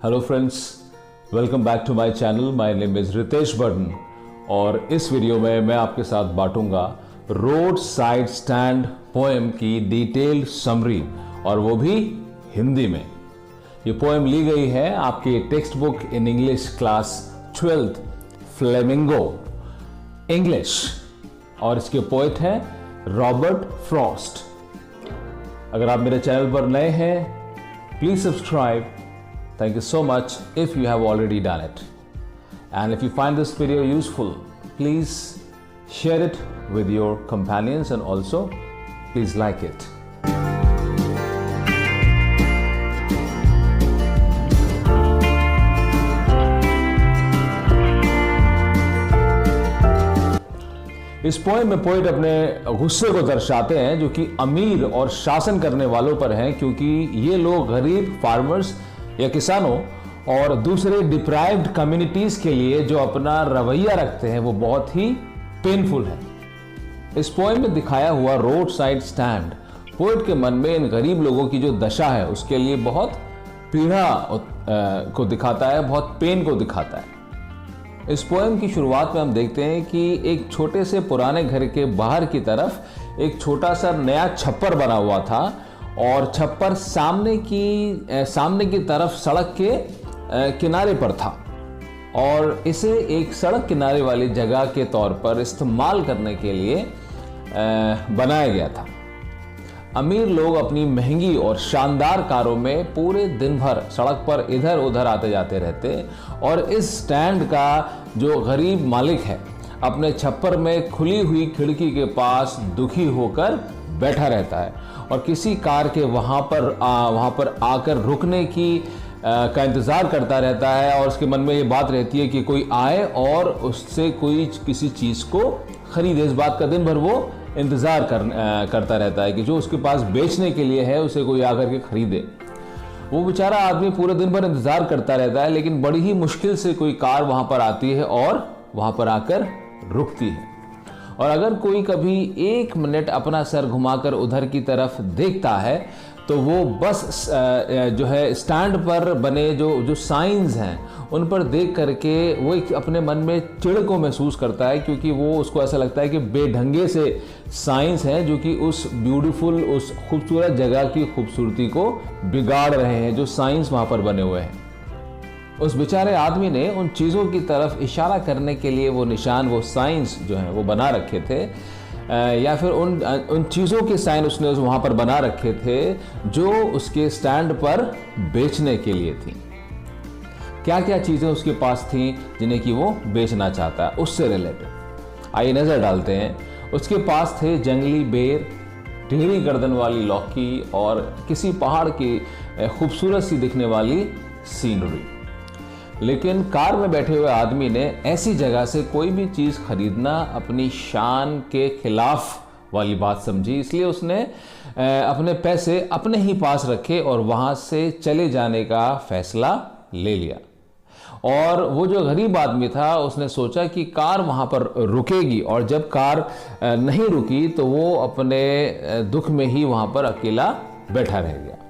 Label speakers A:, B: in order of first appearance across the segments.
A: Hello friends, welcome back to my channel. My name is Ritesh बर्डन और इस video में मैं आपके साथ बांटूंगा रोड साइड स्टैंड पोएम की डिटेल्ड समरी, और वो भी हिंदी में। ये पोएम ली गई है आपके text book in English class 12th flamingo English, और इसके पोएट हैं रॉबर्ट फ्रॉस्ट। अगर आप मेरे चैनल पर नए हैं, please subscribe. Thank you so much if you have already done it. And if you find this video useful, please share it with your companions and also please like it. इस poem में poet अपने गुस्से को दर्शाते हैं जो कि अमीर और शासन करने वालों पर हैं, क्योंकि ये लोग गरीब फार्मर्स या किसानों और दूसरे डिप्राइव्ड कम्युनिटीज के लिए जो अपना रवैया रखते हैं वो बहुत ही पेनफुल है। इस पोएम में दिखाया हुआ रोड साइड स्टैंड पोएट के मन में इन गरीब लोगों की जो दशा है उसके लिए बहुत पीड़ा को दिखाता है, बहुत पेन को दिखाता है। इस पोएम की शुरुआत में हम देखते हैं कि एक छोटे से पुराने घर के बाहर की तरफ एक छोटा सा नया छप्पर बना हुआ था, और छप्पर सामने की तरफ सड़क के किनारे पर था, और इसे एक सड़क किनारे वाली जगह के तौर पर इस्तेमाल करने के लिए बनाया गया था। अमीर लोग अपनी महंगी और शानदार कारों में पूरे दिन भर सड़क पर इधर उधर आते जाते रहते, और इस स्टैंड का जो गरीब मालिक है अपने छप्पर में खुली हुई खिड़की के पास दुखी होकर बैठा रहता है और किसी कार के वहाँ पर आकर रुकने का इंतज़ार करता रहता है, और उसके मन में ये बात रहती है कि कोई आए और उससे किसी चीज़ को खरीदे। इस बात का दिन भर वो इंतज़ार करता रहता है कि जो उसके पास बेचने के लिए है उसे कोई आकर के खरीदे। वो बेचारा आदमी पूरे दिन भर इंतज़ार करता रहता है, लेकिन बड़ी ही मुश्किल से कोई कार वहाँ पर आती है और वहाँ पर आकर रुकती है। और अगर कोई कभी 1 मिनट अपना सर घुमाकर उधर की तरफ देखता है तो वो बस जो है स्टैंड पर बने जो साइंस हैं उन पर देख करके वो एक अपने मन में चिढ़ को महसूस करता है, क्योंकि वो उसको ऐसा लगता है कि बेढंगे से साइंस हैं जो कि उस ब्यूटीफुल, उस खूबसूरत जगह की खूबसूरती को बिगाड़ रहे हैं, जो साइंस वहाँ पर बने हुए हैं। उस बेचारे आदमी ने उन चीज़ों की तरफ इशारा करने के लिए वो निशान, वो साइंस जो हैं वो बना रखे थे, या फिर उन चीज़ों के साइन उसने वहाँ पर बना रखे थे जो उसके स्टैंड पर बेचने के लिए थी। क्या क्या चीज़ें उसके पास थी जिन्हें कि वो बेचना चाहता है, उससे रिलेटेड आइए नज़र डालते हैं। उसके पास थे जंगली बेर, टेढ़ी गर्दन वाली लौकी और किसी पहाड़ की खूबसूरत सी दिखने वाली सीनरी। लेकिन कार में बैठे हुए आदमी ने ऐसी जगह से कोई भी चीज़ खरीदना अपनी शान के खिलाफ वाली बात समझी, इसलिए उसने अपने पैसे अपने ही पास रखे और वहाँ से चले जाने का फैसला ले लिया। और वो जो गरीब आदमी था उसने सोचा कि कार वहाँ पर रुकेगी, और जब कार नहीं रुकी तो वो अपने दुख में ही वहाँ पर अकेला बैठा रह गया।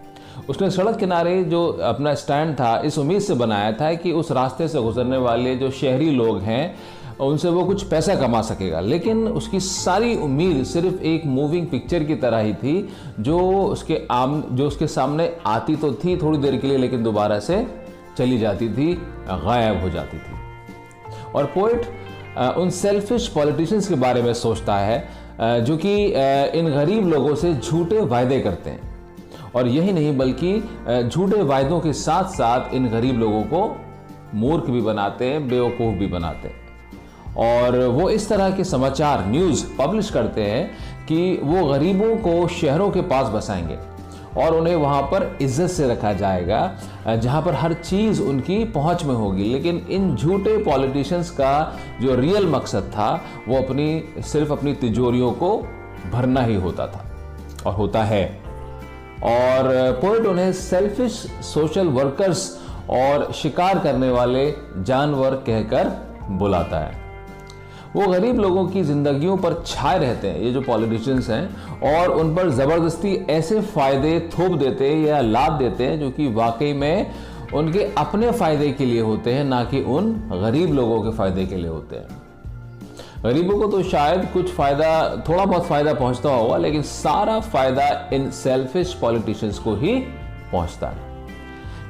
A: उसने सड़क किनारे जो अपना स्टैंड था इस उम्मीद से बनाया था कि उस रास्ते से गुजरने वाले जो शहरी लोग हैं उनसे वो कुछ पैसा कमा सकेगा, लेकिन उसकी सारी उम्मीद सिर्फ एक मूविंग पिक्चर की तरह ही थी जो उसके सामने आती तो थी थोड़ी देर के लिए, लेकिन दोबारा से चली जाती थी, गायब हो जाती थी। और पोएट उन सेल्फिश पॉलिटिशियंस के बारे में सोचता है जो कि इन गरीब लोगों से झूठे वायदे करते हैं, और यही नहीं बल्कि झूठे वायदों के साथ साथ इन गरीब लोगों को मूर्ख भी बनाते हैं, बेवकूफ़ भी बनाते हैं। और वो इस तरह के समाचार, न्यूज़ पब्लिश करते हैं कि वो गरीबों को शहरों के पास बसाएंगे और उन्हें वहाँ पर इज्जत से रखा जाएगा, जहाँ पर हर चीज़ उनकी पहुँच में होगी। लेकिन इन झूठे पॉलिटिशियंस का जो रियल मकसद था वो सिर्फ अपनी तिजोरियों को भरना ही होता था और होता है। और पोएट उन्हें सेल्फिश सोशल वर्कर्स और शिकार करने वाले जानवर कहकर बुलाता है। वो गरीब लोगों की जिंदगियों पर छाए रहते हैं ये जो पॉलिटिशियंस हैं, और उन पर ज़बरदस्ती ऐसे फ़ायदे थोप देते हैं या लाभ देते हैं जो कि वाकई में उनके अपने फ़ायदे के लिए होते हैं, ना कि उन गरीब लोगों के फ़ायदे के लिए होते हैं। गरीबों को तो शायद कुछ फ़ायदा, थोड़ा बहुत फ़ायदा पहुंचता होगा, लेकिन सारा फ़ायदा इन सेल्फिश पॉलिटिशियंस को ही पहुंचता है।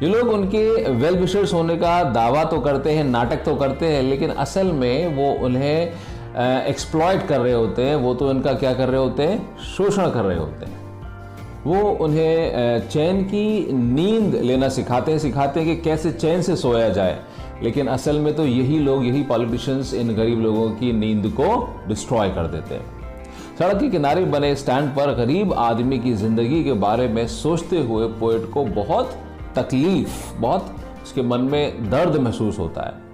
A: ये लोग उनके वेल विशर्स होने का दावा तो करते हैं, नाटक तो करते हैं, लेकिन असल में वो उन्हें एक्सप्लॉइट कर रहे होते हैं। वो तो इनका क्या कर रहे होते हैं, शोषण कर रहे होते हैं। वो उन्हें चैन की नींद लेना सिखाते हैं कि कैसे चैन से सोया जाए, लेकिन असल में तो यही लोग, यही पॉलिटिशियंस इन गरीब लोगों की नींद को डिस्ट्रॉय कर देते हैं। सड़क के किनारे बने स्टैंड पर गरीब आदमी की जिंदगी के बारे में सोचते हुए पोएट को बहुत तकलीफ, बहुत उसके मन में दर्द महसूस होता है।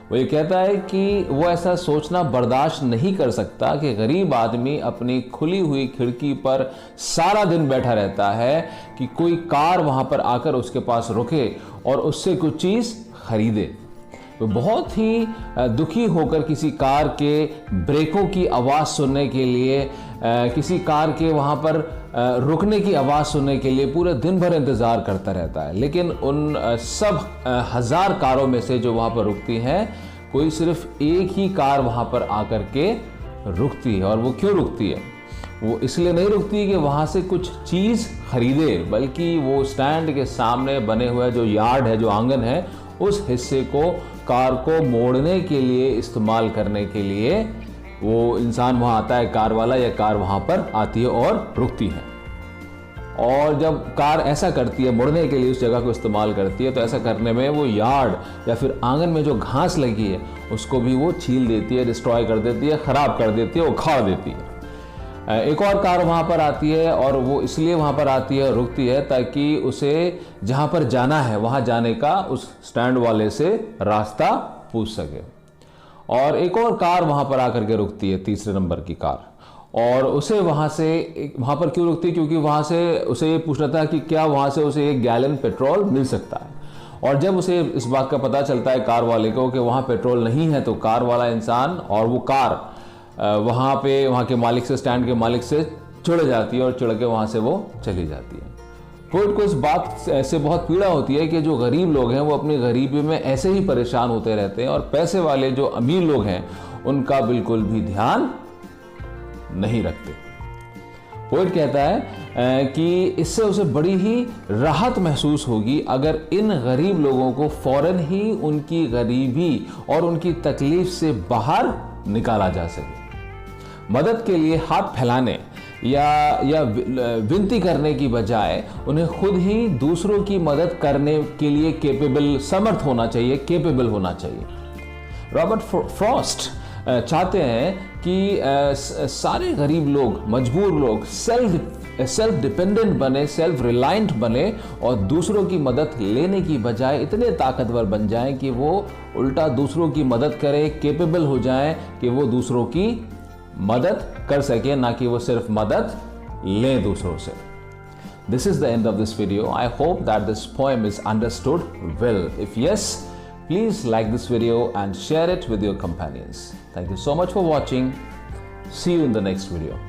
A: वो ये कहता है कि वो ऐसा सोचना बर्दाश्त नहीं कर सकता कि गरीब आदमी अपनी खुली हुई खिड़की पर सारा दिन बैठा रहता है कि कोई कार वहाँ पर आकर उसके पास रुके और उससे कुछ चीज़ खरीदे। वो बहुत ही दुखी होकर किसी कार के ब्रेकों की आवाज़ सुनने के लिए, किसी कार के वहाँ पर रुकने की आवाज़ सुनने के लिए पूरे दिन भर इंतज़ार करता रहता है। लेकिन उन सब हज़ार कारों में से जो वहाँ पर रुकती हैं, कोई सिर्फ एक ही कार वहाँ पर आकर के रुकती है। और वो क्यों रुकती है? वो इसलिए नहीं रुकती कि वहाँ से कुछ चीज़ खरीदे, बल्कि वो स्टैंड के सामने बने हुए जो यार्ड है, जो आंगन है, उस हिस्से को, कार को मोड़ने के लिए, इस्तेमाल करने के लिए वो इंसान वहाँ आता है, कार वाला, या कार वहाँ पर आती है और रुकती है। और जब कार ऐसा करती है, मुड़ने के लिए उस जगह को इस्तेमाल करती है, तो ऐसा करने में वो यार्ड या फिर आंगन में जो घास लगी है उसको भी वो छील देती है, डिस्ट्रॉय कर देती है, ख़राब कर देती है, उखाड़ देती है। एक और कार वहाँ पर आती है, और वो इसलिए वहाँ पर आती है, रुकती है, ताकि उसे जहाँ पर जाना है वहाँ जाने का उस स्टैंड वाले से रास्ता पूछ सके। और एक और कार वहाँ पर आकर के रुकती है, तीसरे नंबर की कार, और उसे वहाँ पर क्यों रुकती है? क्योंकि वहाँ से उसे ये पूछना था कि क्या वहाँ से उसे 1 गैलन पेट्रोल मिल सकता है। और जब उसे इस बात का पता चलता है कार वाले को कि वहाँ पेट्रोल नहीं है, तो कार वाला इंसान और वो कार वहाँ के मालिक से, स्टैंड के मालिक से चिढ़ जाती है, और चिढ़ के वहाँ से वो चली जाती है। पोएट को इस बात से बहुत पीड़ा होती है कि जो गरीब लोग हैं वो अपनी गरीबी में ऐसे ही परेशान होते रहते हैं, और पैसे वाले जो अमीर लोग हैं उनका बिल्कुल भी ध्यान नहीं रखते। पोएट कहता है कि इससे उसे बड़ी ही राहत महसूस होगी अगर इन गरीब लोगों को फौरन ही उनकी गरीबी और उनकी तकलीफ से बाहर निकाला जा सके। मदद के लिए हाथ फैलाने या विनती करने की बजाय उन्हें खुद ही दूसरों की मदद करने के लिए समर्थ होना चाहिए, केपेबल होना चाहिए। रॉबर्ट फ्रॉस्ट चाहते हैं कि सारे गरीब लोग, मजबूर लोग सेल्फ डिपेंडेंट बने, सेल्फ रिलायंट बने, और दूसरों की मदद लेने की बजाय इतने ताकतवर बन जाएं कि वो उल्टा दूसरों की मदद करें, केपेबल हो जाएं कि वो दूसरों की मदद कर सके, ना कि वो सिर्फ मदद लें दूसरों से। This is the end of this video. I hope that this poem is understood well. If yes, please like this video and share it with your companions. Thank you so much for watching. See you in the next video.